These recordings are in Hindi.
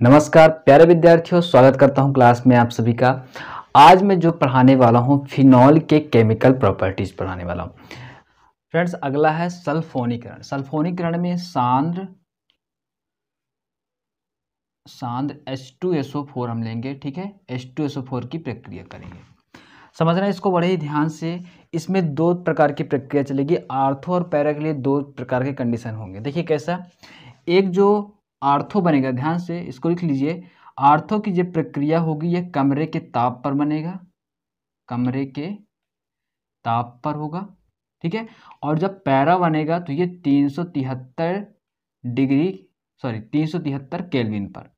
नमस्कार प्यारे विद्यार्थियों, स्वागत करता हूं क्लास में आप सभी का। आज मैं जो पढ़ाने वाला हूं फिनॉल के केमिकल प्रॉपर्टीज पढ़ाने वाला हूं। फ्रेंड्स, अगला है सल्फोनीकरण। सल्फोनीकरण में सांद्र H2SO4 हम लेंगे, ठीक है। H2SO4 की प्रक्रिया करेंगे। समझना इसको बड़े ही ध्यान से। इसमें दो प्रकार की प्रक्रिया चलेगी। आर्थो और पैरा के लिए दो प्रकार के कंडीशन होंगे। देखिए कैसा, एक जो आर्थो बनेगा, ध्यान से इसको लिख लीजिए। आर्थो की जो प्रक्रिया होगी ये कमरे के ताप पर बनेगा, कमरे के ताप पर होगा, ठीक है। और जब पैरा बनेगा तो ये 373 केल्विन पर,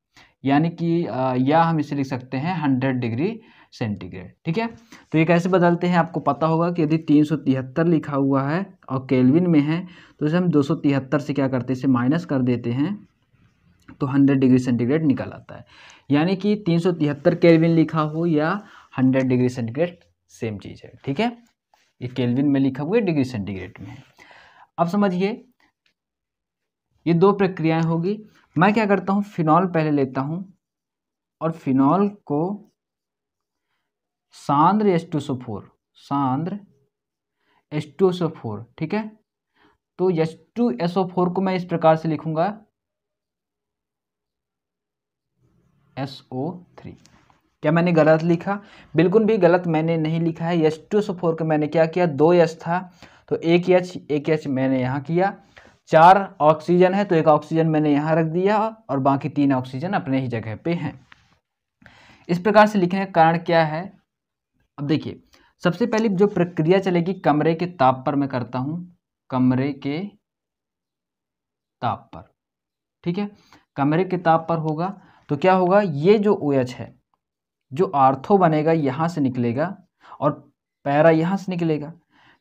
यानी कि या हम इसे लिख सकते हैं 100 डिग्री सेंटीग्रेड, ठीक है। तो ये कैसे बदलते हैं आपको पता होगा कि यदि 373 लिखा हुआ है और केल्विन में है तो इसे हम 273 से क्या करते हैं, इसे माइनस कर देते हैं तो 100 डिग्री सेंटीग्रेड निकल आता है। यानी कि 373 केल्विन लिखा हो या 100 डिग्री सेंटीग्रेड सेम चीज़ है, ठीक है। ये केल्विन में लिखा हुआ है, डिग्री सेंटीग्रेड में है। अब समझिए ये दो प्रक्रियाएं होगी। मैं क्या करता हूँ, फिनॉल पहले लेता हूँ और फिनॉल को सांद्र H2SO4, ठीक है। तो H2SO4 को मैं इस प्रकार से लिखूंगा SO3। क्या मैंने गलत लिखा? बिल्कुल भी गलत मैंने नहीं लिखा है। H2SO4 का मैंने क्या किया, 2 H था तो एक H मैंने यहाँ किया। 4 ऑक्सीजन है तो एक ऑक्सीजन मैंने यहाँ रख दिया और बाकी 3 ऑक्सीजन अपने ही जगह पे हैं। इस प्रकार से लिखने का कारण क्या है, अब देखिए सबसे पहले जो प्रक्रिया चलेगी कमरे के ताप पर मैं करता हूँ, कमरे के ताप पर, ठीक है। कमरे के ताप पर होगा तो क्या होगा, ये जो OH है जो आर्थो बनेगा यहाँ से निकलेगा और पैरा यहाँ से निकलेगा,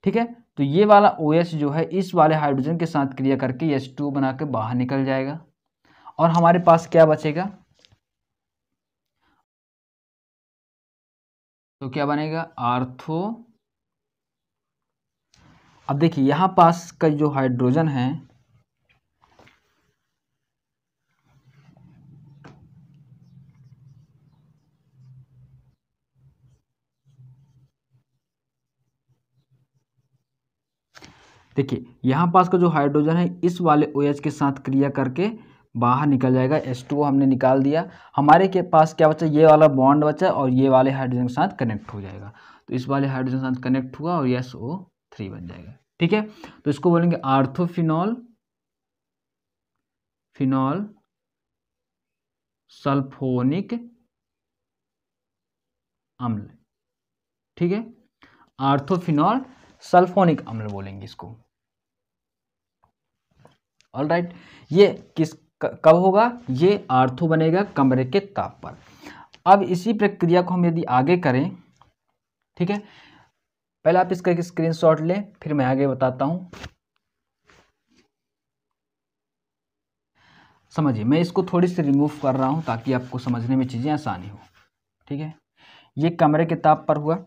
ठीक है। तो ये वाला OH जो है इस वाले हाइड्रोजन के साथ क्रिया करके H2 बना के बाहर निकल जाएगा और हमारे पास क्या बचेगा, तो क्या बनेगा, आर्थो। अब देखिए यहाँ पास का जो हाइड्रोजन है देखिए यहाँ पास का जो हाइड्रोजन है इस वाले OH के साथ क्रिया करके बाहर निकल जाएगा। H2O हमने निकाल दिया। हमारे के पास क्या बचा, ये वाला बॉन्ड बचा और ये वाले हाइड्रोजन के साथ कनेक्ट हो जाएगा। तो इस वाले हाइड्रोजन के साथ कनेक्ट हुआ और ये SO3 बन जाएगा, ठीक है। तो इसको बोलेंगे आर्थोफिनॉल, फिनॉल सल्फोनिक अम्ल, ठीक है। आर्थोफिनॉल सल्फोनिक अम्ल बोलेंगे इसको। ऑलराइट, ये कब होगा, ये आर्थो बनेगा कमरे के ताप पर। अब इसी प्रक्रिया को हम यदि आगे करें, ठीक है, पहले आप इसका एक स्क्रीनशॉट लें फिर मैं आगे बताता हूं। समझिए मैं इसको थोड़ी सी रिमूव कर रहा हूं ताकि आपको समझने में चीजें आसानी हो, ठीक है। ये कमरे के ताप पर हुआ।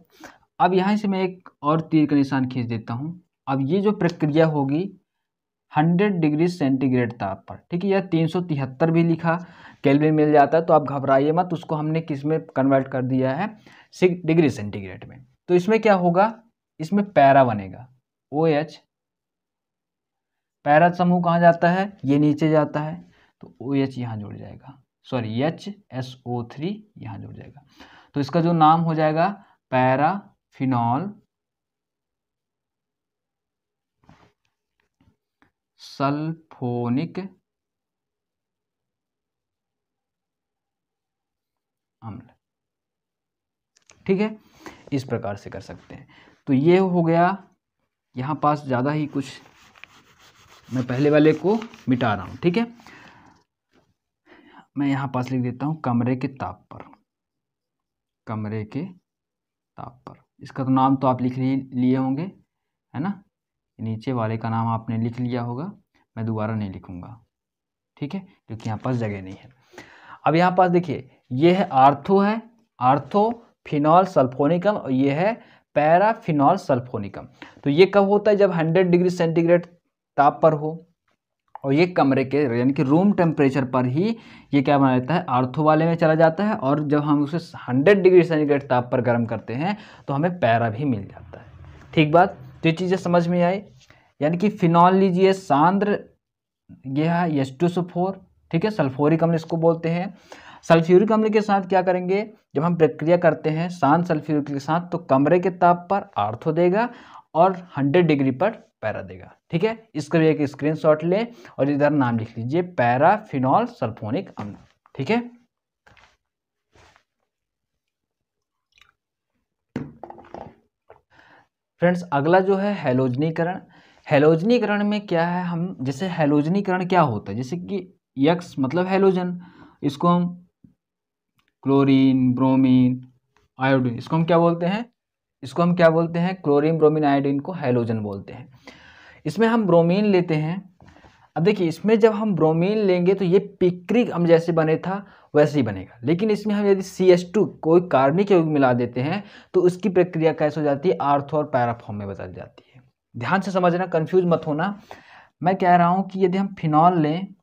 अब यहां से मैं एक और तीर का निशान खींच देता हूं। अब ये जो प्रक्रिया होगी 100 डिग्री सेंटीग्रेड ताप पर, ठीक है। यह 373 भी लिखा केल्विन मिल जाता है तो आप घबराइए मत, उसको हमने किस में कन्वर्ट कर दिया है, 6 डिग्री सेंटीग्रेड में। तो इसमें क्या होगा, इसमें पैरा बनेगा OH। पैरा समूह कहाँ जाता है, ये नीचे जाता है तो OH यहाँ जुड़ जाएगा, सॉरी HSO3 यहाँ जुड़ जाएगा। तो इसका जो नाम हो जाएगा पैराफिनॉल सल्फोनिक अम्ल, ठीक है। इस प्रकार से कर सकते हैं। तो ये हो गया। यहाँ पास ज़्यादा ही कुछ, मैं पहले वाले को मिटा रहा हूँ, ठीक है। मैं यहाँ पास लिख देता हूँ कमरे के ताप पर, कमरे के ताप पर। इसका तो नाम तो आप लिख लिए होंगे, है ना। नीचे वाले का नाम आपने लिख लिया होगा, मैं दोबारा नहीं लिखूंगा, ठीक है, क्योंकि यहाँ पास जगह नहीं है। अब यहाँ पास देखिए ये है आर्थो, है आर्थोफिनॉल सल्फोनिकम और ये है पैराफिनॉल सल्फोनिकम। तो ये कब होता है, जब 100 डिग्री सेंटीग्रेड ताप पर हो और ये कमरे के यानी कि रूम टेम्परेचर पर ही ये क्या बना लेता है, आर्थो वाले में चला जाता है। और जब हम उसे 100 डिग्री सेंटीग्रेड ताप पर गर्म करते हैं तो हमें पैरा भी मिल जाता है। ठीक बात, तो ये चीज़ें समझ में आई। यानी कि फिनॉल लीजिए सांद्र, यह है H2SO4, ठीक है, सल्फ्यूरिक अम्ल इसको बोलते हैं। सल्फ्यूरिक अम्ल के साथ क्या करेंगे, जब हम प्रक्रिया करते हैं शांत सल्फ्यूरिक के साथ तो कमरे के ताप पर आर्थो देगा और 100 डिग्री पर पैरा देगा। ठीक है, इसका भी एक स्क्रीनशॉट लें और इधर नाम लिख लीजिए, पैराफिनॉल सल्फोनिक अम्ल। ठीक है, फ्रेंड्स अगला जो है हैलोजनीकरण। हैलोजनीकरण में क्या है, हम जैसे हैलोजनीकरण क्या होता है, जैसे कि यक्स मतलब हैलोजन, इसको हम क्लोरीन, ब्रोमीन, आयोडीन, इसको हम क्या बोलते हैं, इसको हम क्या बोलते हैं, क्लोरीन, ब्रोमीन, आयोडीन को हैलोजन बोलते हैं। इसमें हम ब्रोमीन लेते हैं। अब देखिए इसमें जब हम ब्रोमीन लेंगे तो ये पिक्रिक अम्ल जैसे बने था वैसे ही बनेगा, लेकिन इसमें हम यदि CH2 कोई कार्बनिक यौगिक मिला देते हैं तो उसकी प्रक्रिया कैसे हो जाती है, आर्थो और पैरा फॉर्म में बदल जाती है। ध्यान से समझना, कंफ्यूज मत होना। मैं कह रहा हूं कि यदि हम फिनॉल लें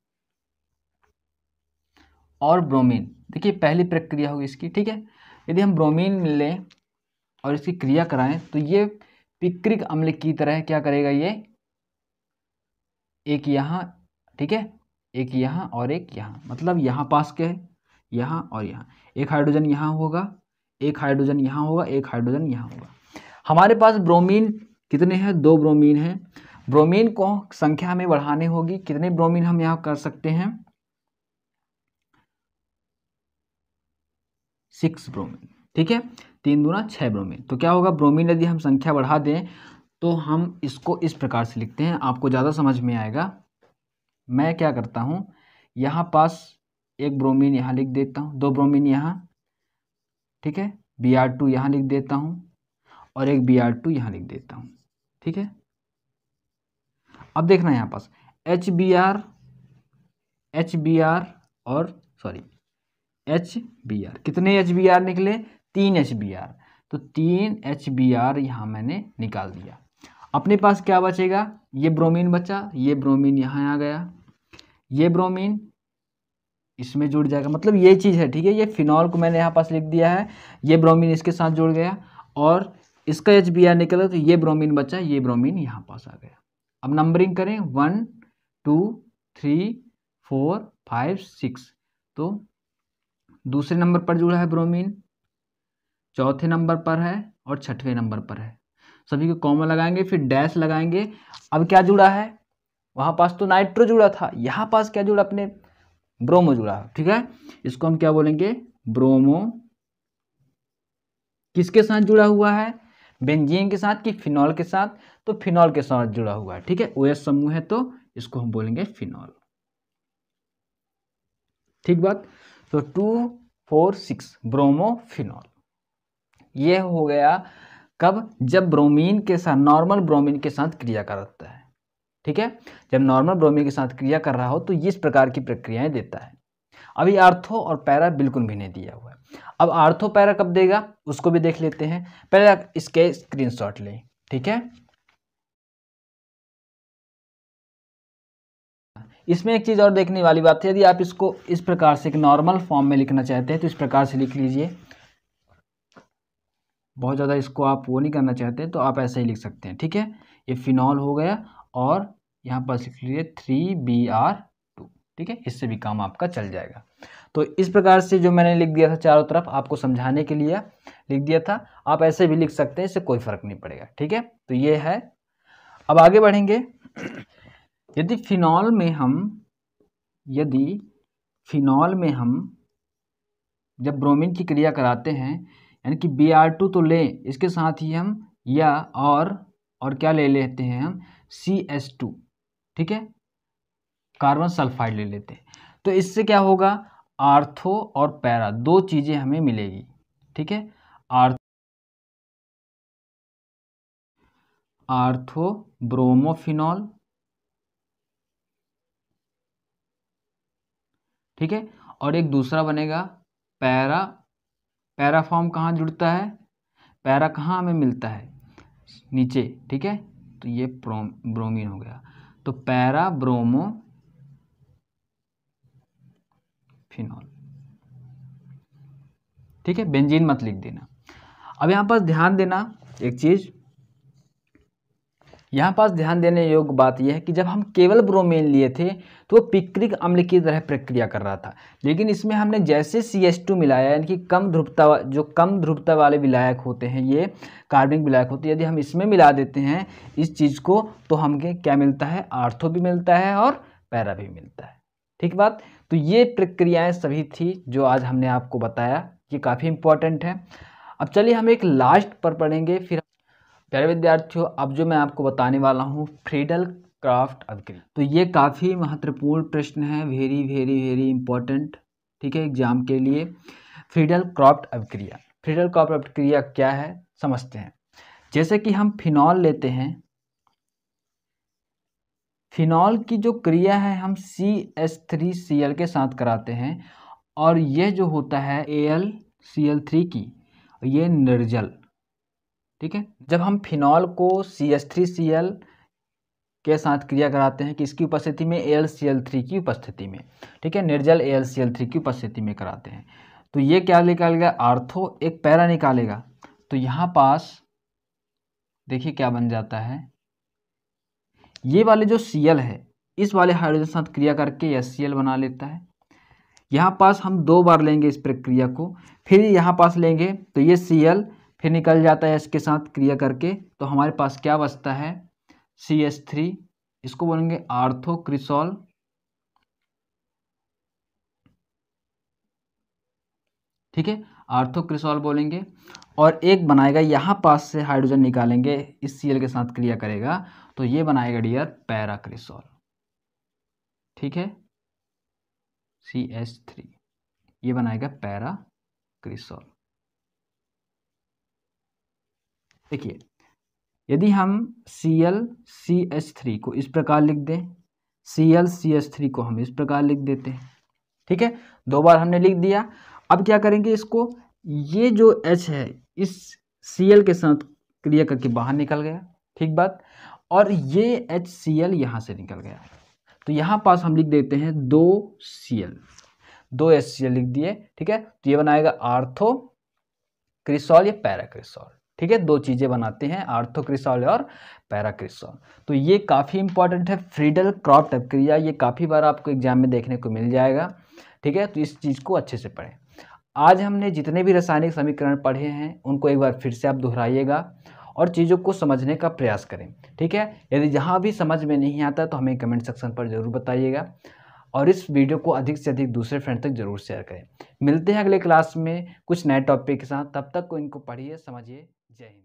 और ब्रोमीन, देखिए पहली प्रक्रिया होगी इसकी, ठीक है, यदि हम ब्रोमीन लें और इसकी क्रिया कराएं तो ये पिक्रिक अम्ल की तरह क्या करेगा, ये एक यहाँ, ठीक है, एक यहाँ और एक यहाँ, मतलब यहाँ पास के है, यहाँ और यहाँ, एक हाइड्रोजन यहाँ होगा, एक हाइड्रोजन यहाँ होगा, एक हाइड्रोजन यहाँ होगा। हमारे पास ब्रोमीन कितने हैं, 2 ब्रोमीन हैं। ब्रोमीन को संख्या हमें बढ़ानी होगी, कितने ब्रोमीन हम यहाँ कर सकते हैं, 6 ब्रोमीन। ठीक है, 3 दूना 6 ब्रोमीन। तो क्या होगा, ब्रोमीन यदि हम संख्या बढ़ा दें तो हम इसको इस प्रकार से लिखते हैं, आपको ज़्यादा समझ में आएगा। मैं क्या करता हूँ, यहाँ पास एक ब्रोमीन यहाँ लिख देता हूँ, 2 ब्रोमीन यहाँ, ठीक है, Br2 यहाँ लिख देता हूँ और एक Br2 यहाँ लिख देता हूँ। ठीक है, अब देखना यहाँ पास HBr और HBr, कितने HBr निकले, 3 HBr, तो 3 HBr यहाँ मैंने निकाल दिया। अपने पास क्या बचेगा, ये ब्रोमीन बचा, ये ब्रोमीन यहाँ आ गया, ये ब्रोमीन इसमें जुड़ जाएगा, मतलब ये चीज़ है। ठीक है, ये फिनॉल को मैंने यहाँ पास लिख दिया है, ये ब्रोमीन इसके साथ जुड़ गया और इसका HBr निकला तो ये ब्रोमीन बचा, ये ब्रोमीन यहाँ पास आ गया। अब नंबरिंग करें, 1 2 3 4 5 6, तो दूसरे नंबर पर जुड़ा है ब्रोमीन, चौथे नंबर पर है और छठवें नंबर पर है। सभी को कॉमा लगाएंगे, फिर डैश लगाएंगे। अब क्या जुड़ा है, वहाँ पास तो नाइट्रो जुड़ा था, यहाँ पास क्या जुड़ा, अपने ब्रोमो जुड़ा। ठीक है, इसको हम क्या बोलेंगे, ब्रोमो। किसके साथ जुड़ा हुआ है, बेंजीन के साथ कि फिनॉल के साथ, तो फिनॉल के साथ जुड़ा हुआ है। ठीक है, OH समूह है तो इसको हम बोलेंगे फिनॉल। ठीक बात, तो 2 4 6 ब्रोमोफिनॉल। ये हो गया कब, जब ब्रोमीन के साथ, नॉर्मल ब्रोमीन के साथ क्रिया करता है। ठीक है, जब नॉर्मल ब्रोमीन के साथ क्रिया कर रहा हो तो इस प्रकार की प्रक्रियाएं देता है। अभी आर्थो और पैरा बिल्कुल भी नहीं दिया हुआ है। अब आर्थो पैरा कब देगा उसको भी देख लेते हैं, पहले इसके स्क्रीनशॉट लें। ठीक है, इसमें एक चीज़ और देखने वाली बात है, यदि आप इसको इस प्रकार से एक नॉर्मल फॉर्म में लिखना चाहते हैं तो इस प्रकार से लिख लीजिए। बहुत ज़्यादा इसको आप वो नहीं करना चाहते तो आप ऐसे ही लिख सकते हैं। ठीक है, ये फिनॉल हो गया और यहाँ पर लिख लीजिए 3Br2। ठीक है, इससे भी काम आपका चल जाएगा। तो इस प्रकार से जो मैंने लिख दिया था चारों तरफ आपको समझाने के लिए लिख दिया था, आप ऐसे भी लिख सकते हैं, इससे कोई फर्क नहीं पड़ेगा। ठीक है, तो ये है। अब आगे बढ़ेंगे। यदि फिनॉल में हम जब ब्रोमीन की क्रिया कराते हैं, यानी कि Br2 तो लें, इसके साथ ही हम या और क्या ले लेते हैं हम, CH2। ठीक है, कार्बन सल्फाइड ले लेते हैं, तो इससे क्या होगा, आर्थो और पैरा 2 चीज़ें हमें मिलेगी। ठीक है, आर्थो ब्रोमोफिनॉल, ठीक है, और एक दूसरा बनेगा पैरा। पैरा फॉर्म कहाँ जुड़ता है, पैरा कहाँ हमें मिलता है, नीचे। ठीक है, तो ये ब्रोमीन हो गया, तो पैरा ब्रोमो फिनॉल। ठीक है, बेंजीन मत लिख देना। अब यहाँ पास ध्यान देना एक चीज, यहाँ पास ध्यान देने योग्य बात यह है कि जब हम केवल ब्रोमीन लिए थे तो वो पिक्रिक अम्ल की तरह प्रक्रिया कर रहा था, लेकिन इसमें हमने जैसे CH2 मिलाया, यानी कि कम ध्रुवता वाले विलायक होते हैं, ये कार्बनिक विलायक होते हैं, यदि हम इसमें मिला देते हैं इस चीज़ को तो हमें क्या मिलता है, आर्थो भी मिलता है और पैरा भी मिलता है। ठीक बात। तो ये प्रक्रियाएँ सभी थी जो आज हमने आपको बताया, ये काफ़ी इंपॉर्टेंट है। अब चलिए हम एक लास्ट पर पढ़ेंगे। फिर प्यारे विद्यार्थियों, अब जो मैं आपको बताने वाला हूँ फ्रीडल क्राफ्ट अभिक्रिया, तो ये काफ़ी महत्वपूर्ण प्रश्न है, वेरी वेरी वेरी इंपॉर्टेंट। ठीक है, एग्जाम के लिए। फ्रीडल क्राफ्ट अभिक्रिया, फ्रीडल क्राफ्ट अभिक्रिया क्या है समझते हैं। जैसे कि हम फिनॉल लेते हैं, फिनॉल की जो क्रिया है हम CH3Cl के साथ कराते हैं, और यह जो होता है AlCl3 की, ये निर्जल। ठीक है, जब हम फिनॉल को CH3Cl के साथ क्रिया कराते हैं, किसकी उपस्थिति में, AlCl3 की उपस्थिति में। ठीक है, निर्जल AlCl3 की उपस्थिति में कराते हैं, तो ये क्या निकालेगा, आर्थो, एक पैरा निकालेगा। तो यहाँ पास देखिए क्या बन जाता है, ये वाले जो Cl है इस वाले हाइड्रोजन के साथ क्रिया करके HCl बना लेता है। यहाँ पास हम 2 बार लेंगे इस प्रक्रिया को, फिर यहाँ पास लेंगे तो ये Cl फिर निकल जाता है इसके साथ क्रिया करके, तो हमारे पास क्या बचता है, CH3, इसको बोलेंगे आर्थोक्रिसॉल। ठीक है, आर्थोक्रिसॉल बोलेंगे, और एक बनाएगा, यहाँ पास से हाइड्रोजन निकालेंगे, इस Cl के साथ क्रिया करेगा तो ये बनाएगा डियर पैराक्रिसॉल। ठीक है, CH3 ये बनाएगा पैराक्रिसॉल। देखिए, यदि हम ClCH3 को इस प्रकार लिख दें, ClCH3 को हम इस प्रकार लिख देते हैं। ठीक है, 2 बार हमने लिख दिया। अब क्या करेंगे, इसको, ये जो H है इस Cl के साथ क्रिया करके बाहर निकल गया। ठीक बात, और ये HCl यहाँ से निकल गया, तो यहाँ पास हम लिख देते हैं 2Cl, 2 HCl लिख दिए। ठीक है, तो ये बनाएगा आर्थोक्रिसॉल या पैराक्रिसॉल। ठीक है, 2 चीज़ें बनाते हैं, आर्थोक्रिसॉल और पैराक्रिसॉल। तो ये काफ़ी इंपॉर्टेंट है, फ्रीडल क्राफ्ट अभिक्रिया, ये काफ़ी बार आपको एग्जाम में देखने को मिल जाएगा। ठीक है, तो इस चीज़ को अच्छे से पढ़ें। आज हमने जितने भी रासायनिक समीकरण पढ़े हैं उनको एक बार फिर से आप दोहराइएगा और चीज़ों को समझने का प्रयास करें। ठीक है, यदि जहाँ भी समझ में नहीं आता तो हमें कमेंट सेक्शन पर ज़रूर बताइएगा, और इस वीडियो को अधिक से अधिक दूसरे फ्रेंड तक जरूर शेयर करें। मिलते हैं अगले क्लास में कुछ नए टॉपिक के साथ, तब तक को इनको पढ़िए, समझिए। जय हिंद।